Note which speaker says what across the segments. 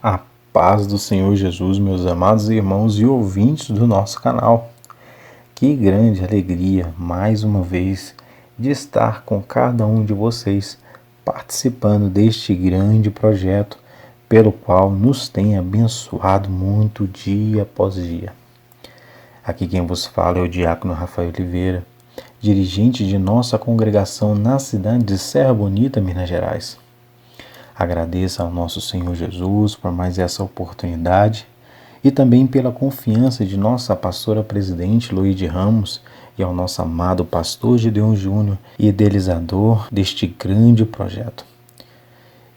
Speaker 1: A paz do Senhor Jesus, meus amados irmãos e ouvintes do nosso canal. Que grande alegria, mais uma vez, de estar com cada um de vocês, participando deste grande projeto, pelo qual nos tem abençoado muito dia após dia. Aqui quem vos fala é o diácono Rafael Oliveira, dirigente de nossa congregação na cidade de Serra Bonita, Minas Gerais. Agradeço ao nosso Senhor Jesus por mais essa oportunidade e também pela confiança de nossa pastora presidente Luíde Ramos e ao nosso amado pastor Gideon Júnior, idealizador deste grande projeto.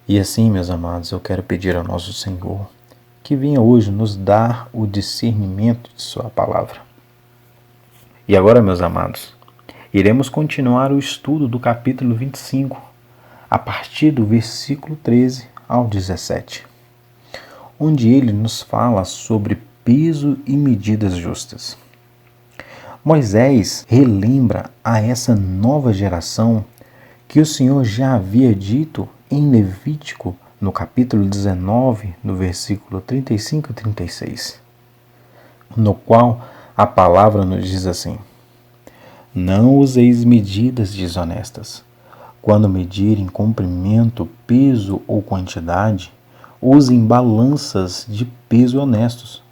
Speaker 1: E assim, meus amados, eu quero pedir ao nosso Senhor que venha hoje nos dar o discernimento de sua palavra. E agora, meus amados, iremos continuar o estudo do capítulo 25, a partir do versículo 13 ao 17, onde ele nos fala sobre peso e medidas justas. Moisés relembra a essa nova geração que o Senhor já havia dito em Levítico, no capítulo 19, no versículo 35 e 36, no qual a palavra nos diz assim: Não useis medidas desonestas. Quando medirem comprimento, peso ou quantidade, usem balanças de peso honestos,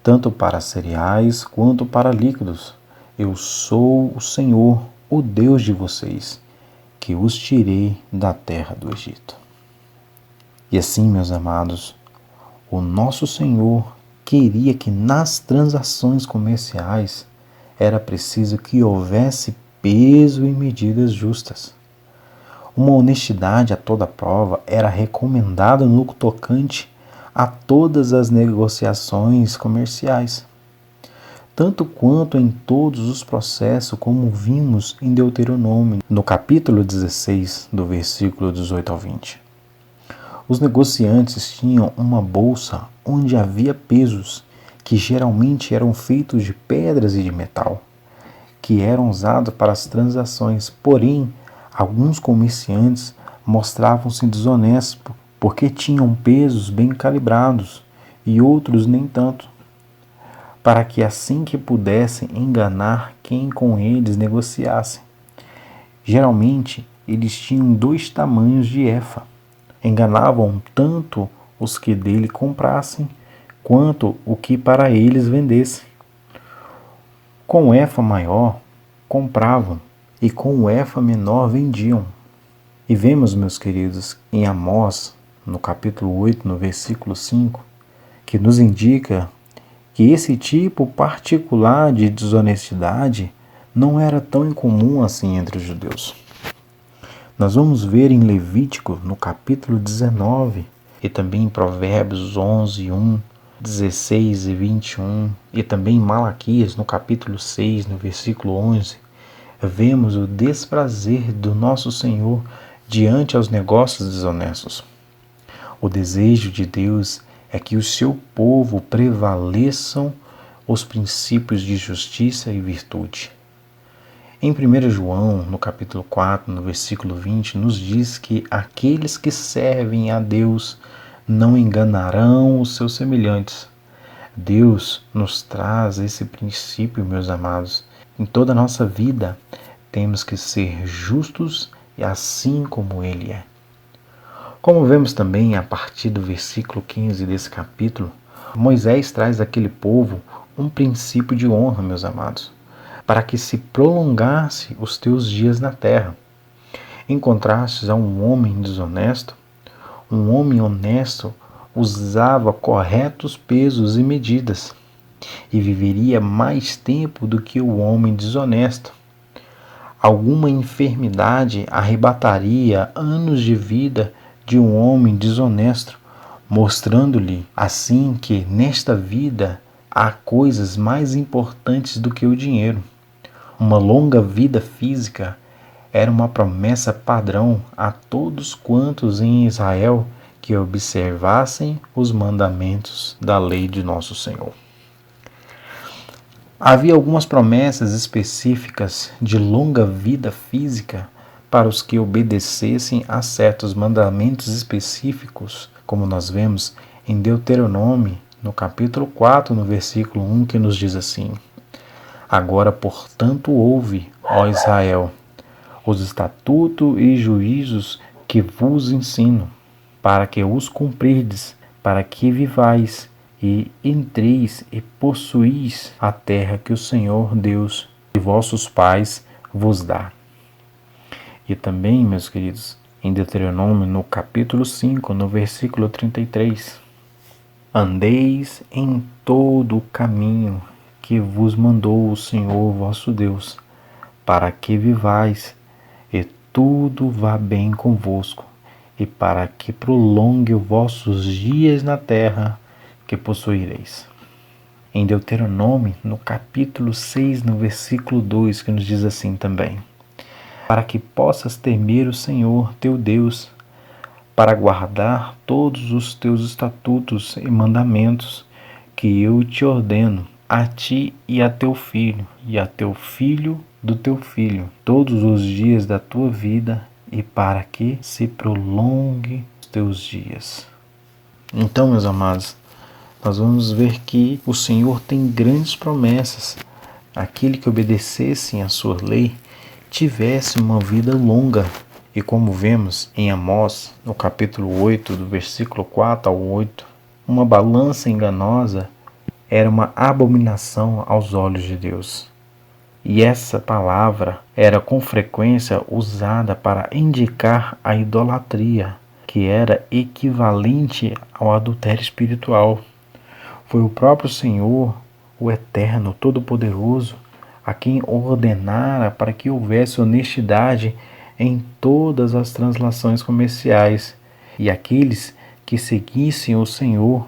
Speaker 1: tanto para cereais quanto para líquidos. Eu sou o Senhor, o Deus de vocês, que os tirei da terra do Egito. E assim, meus amados, o nosso Senhor queria que nas transações comerciais era preciso que houvesse peso e medidas justas. Uma honestidade a toda prova era recomendada no tocante a todas as negociações comerciais, tanto quanto em todos os processos, como vimos em Deuteronômio, no capítulo 16, do versículo 18 ao 20. Os negociantes tinham uma bolsa onde havia pesos, que geralmente eram feitos de pedras e de metal, que eram usados para as transações, porém, alguns comerciantes mostravam-se desonestos porque tinham pesos bem calibrados e outros nem tanto, para que assim que pudessem enganar quem com eles negociasse. Geralmente, eles tinham 2 tamanhos de efa. Enganavam tanto os que dele comprassem, quanto o que para eles vendessem. Com efa maior, compravam, e com o efa menor vendiam. E vemos, meus queridos, em Amós, no capítulo 8, no versículo 5, que nos indica que esse tipo particular de desonestidade não era tão incomum assim entre os judeus. Nós vamos ver em Levítico, no capítulo 19, e também em Provérbios 11, 1, 16 e 21, e também em Malaquias, no capítulo 6, no versículo 11, vemos o desprazer do nosso Senhor diante aos negócios desonestos. O desejo de Deus é que o seu povo prevaleçam os princípios de justiça e virtude. Em 1 João, no capítulo 4, no versículo 20, nos diz que aqueles que servem a Deus não enganarão os seus semelhantes. Deus nos traz esse princípio, meus amados. Em toda a nossa vida, temos que ser justos e assim como Ele é. Como vemos também a partir do versículo 15 desse capítulo, Moisés traz àquele povo um princípio de honra, meus amados, para que se prolongasse os teus dias na terra. Encontrastes a um homem desonesto? Um homem honesto usava corretos pesos e medidas, e viveria mais tempo do que o homem desonesto. Alguma enfermidade arrebataria anos de vida de um homem desonesto, mostrando-lhe assim que nesta vida há coisas mais importantes do que o dinheiro. Uma longa vida física era uma promessa padrão a todos quantos em Israel que observassem os mandamentos da lei de nosso Senhor. Havia algumas promessas específicas de longa vida física para os que obedecessem a certos mandamentos específicos, como nós vemos em Deuteronômio, no capítulo 4, no versículo 1, que nos diz assim: Agora, portanto, ouve, ó Israel, os estatutos e juízos que vos ensino, para que os cumprirdes, para que vivais e entreis e possuís a terra que o Senhor Deus de vossos pais vos dá. E também, meus queridos, em Deuteronômio, no capítulo 5, no versículo 33, andeis em todo o caminho que vos mandou o Senhor vosso Deus, para que vivais e tudo vá bem convosco, e para que prolongue os vossos dias na terra que possuireis. Em Deuteronômio, no capítulo 6, no versículo 2, que nos diz assim também: para que possas temer o Senhor teu Deus, para guardar todos os teus estatutos e mandamentos que eu te ordeno, a ti e a teu filho, e a teu filho do teu filho, todos os dias da tua vida, e para que se prolongue os teus dias. Então, meus amados, nós vamos ver que o Senhor tem grandes promessas. Aquele que obedecesse à sua lei tivesse uma vida longa. E como vemos em Amós, no capítulo 8, do versículo 4 ao 8, uma balança enganosa era uma abominação aos olhos de Deus. E essa palavra era com frequência usada para indicar a idolatria, que era equivalente ao adultério espiritual. Foi o próprio Senhor, o Eterno, Todo-Poderoso, a quem ordenara para que houvesse honestidade em todas as transações comerciais, e aqueles que seguissem o Senhor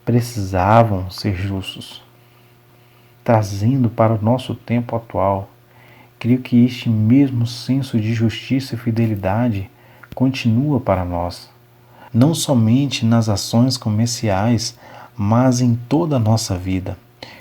Speaker 1: precisavam ser justos. Trazendo para o nosso tempo atual, creio que este mesmo senso de justiça e fidelidade continua para nós, não somente nas ações comerciais, mas em toda a nossa vida,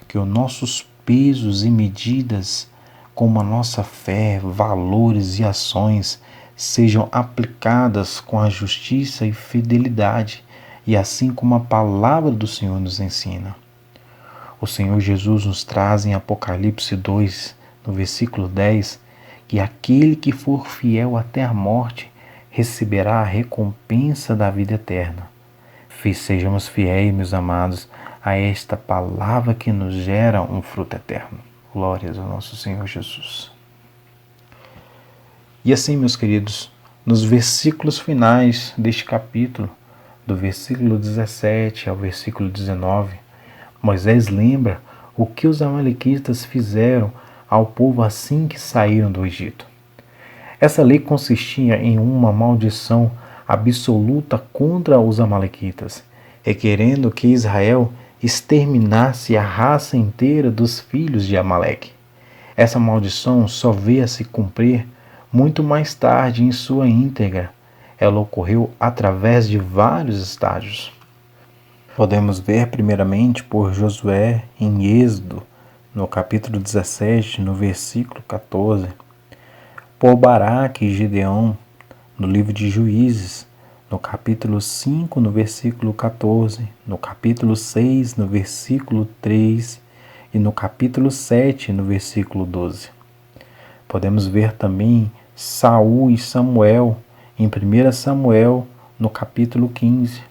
Speaker 1: que os nossos pesos e medidas, como a nossa fé, valores e ações, sejam aplicadas com a justiça e fidelidade, e assim como a palavra do Senhor nos ensina. O Senhor Jesus nos traz em Apocalipse 2, no versículo 10, que aquele que for fiel até a morte receberá a recompensa da vida eterna. Sejamos fiéis, meus amados, a esta palavra que nos gera um fruto eterno. Glórias ao nosso Senhor Jesus. E assim, meus queridos, nos versículos finais deste capítulo, do versículo 17 ao versículo 19, Moisés lembra o que os amalequitas fizeram ao povo assim que saíram do Egito. Essa lei consistia em uma maldição absoluta contra os amalequitas, requerendo que Israel exterminasse a raça inteira dos filhos de Amaleque. Essa maldição só veio a se cumprir muito mais tarde em sua íntegra. Ela ocorreu através de vários estágios. Podemos ver primeiramente por Josué em Êxodo, no capítulo 17, no versículo 14, por Baraque e Gideão, no livro de Juízes, no capítulo 5, no versículo 14, no capítulo 6, no versículo 3 e no capítulo 7, no versículo 12. Podemos ver também Saul e Samuel em 1 Samuel, no capítulo 15,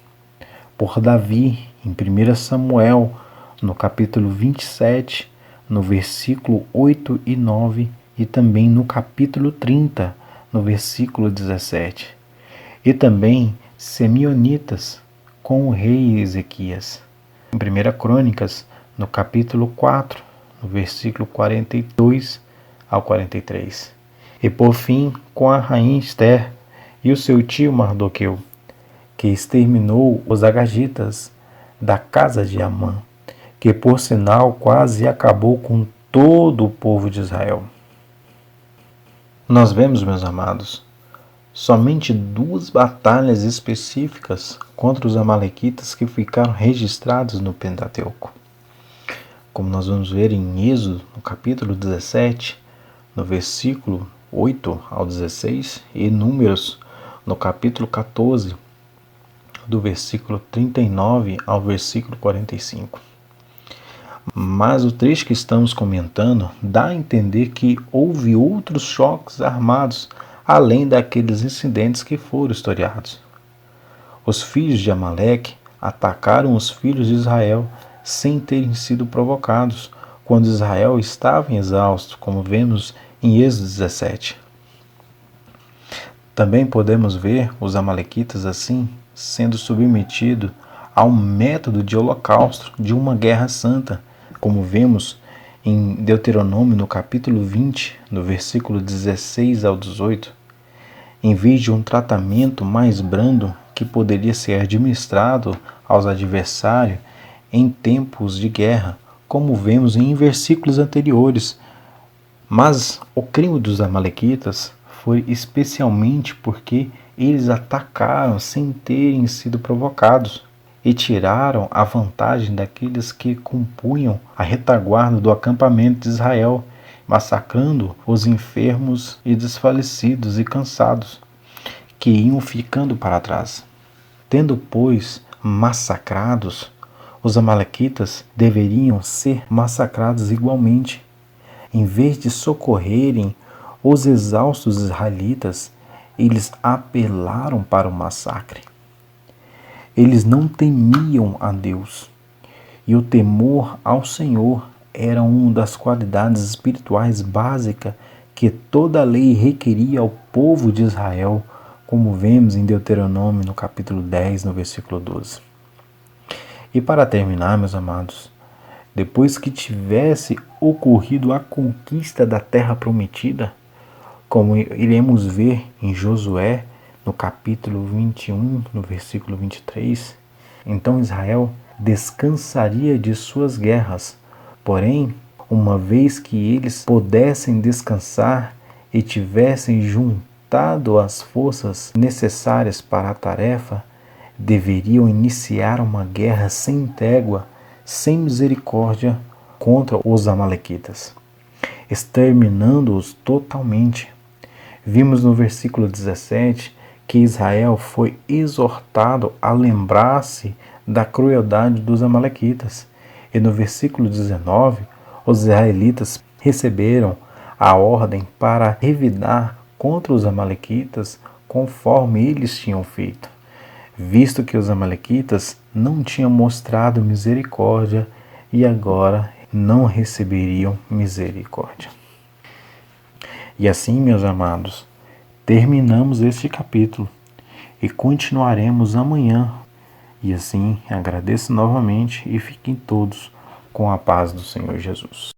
Speaker 1: por Davi em 1 Samuel, no capítulo 27, no versículo 8 e 9, e também no capítulo 30, no versículo 17. E também Simeonitas com o rei Ezequias. Em 1 Crônicas, no capítulo 4, no versículo 42 ao 43. E por fim, com a rainha Esther e o seu tio Mardoqueu, que exterminou os agagitas da casa de Amã, que por sinal quase acabou com todo o povo de Israel. Nós vemos, meus amados, somente 2 batalhas específicas contra os amalequitas que ficaram registradas no Pentateuco. Como nós vamos ver em Êxodo, no capítulo 17, no versículo 8 ao 16, e Números, no capítulo 14, do versículo 39 ao versículo 45. Mas o trecho que estamos comentando dá a entender que houve outros choques armados além daqueles incidentes que foram historiados. Os filhos de Amaleque atacaram os filhos de Israel sem terem sido provocados, quando Israel estava exausto, como vemos em Êxodo 17. Também podemos ver os amalequitas assim sendo submetidos ao método de holocausto de uma guerra santa, como vemos em Deuteronômio no capítulo 20, no versículo 16 ao 18. Em vez de um tratamento mais brando que poderia ser administrado aos adversários em tempos de guerra, como vemos em versículos anteriores. Mas o crime dos amalequitas foi especialmente porque eles atacaram sem terem sido provocados e tiraram a vantagem daqueles que compunham a retaguarda do acampamento de Israel, massacrando os enfermos e desfalecidos e cansados, que iam ficando para trás. Tendo, pois, massacrados, os amalequitas deveriam ser massacrados igualmente. Em vez de socorrerem os exaustos israelitas, eles apelaram para o massacre. Eles não temiam a Deus, e o temor ao Senhor era uma das qualidades espirituais básicas que toda a lei requeria ao povo de Israel, como vemos em Deuteronômio no capítulo 10, no versículo 12. E para terminar, meus amados, depois que tivesse ocorrido a conquista da terra prometida, como iremos ver em Josué, no capítulo 21, no versículo 23, então Israel descansaria de suas guerras. Porém, uma vez que eles pudessem descansar e tivessem juntado as forças necessárias para a tarefa, deveriam iniciar uma guerra sem trégua, sem misericórdia, contra os amalequitas, exterminando-os totalmente. Vimos no versículo 17 que Israel foi exortado a lembrar-se da crueldade dos amalequitas. E no versículo 19, os israelitas receberam a ordem para revidar contra os amalequitas conforme eles tinham feito, visto que os amalequitas não tinham mostrado misericórdia e agora não receberiam misericórdia. E assim, meus amados, terminamos este capítulo e continuaremos amanhã. E assim, agradeço novamente e fiquem todos com a paz do Senhor Jesus.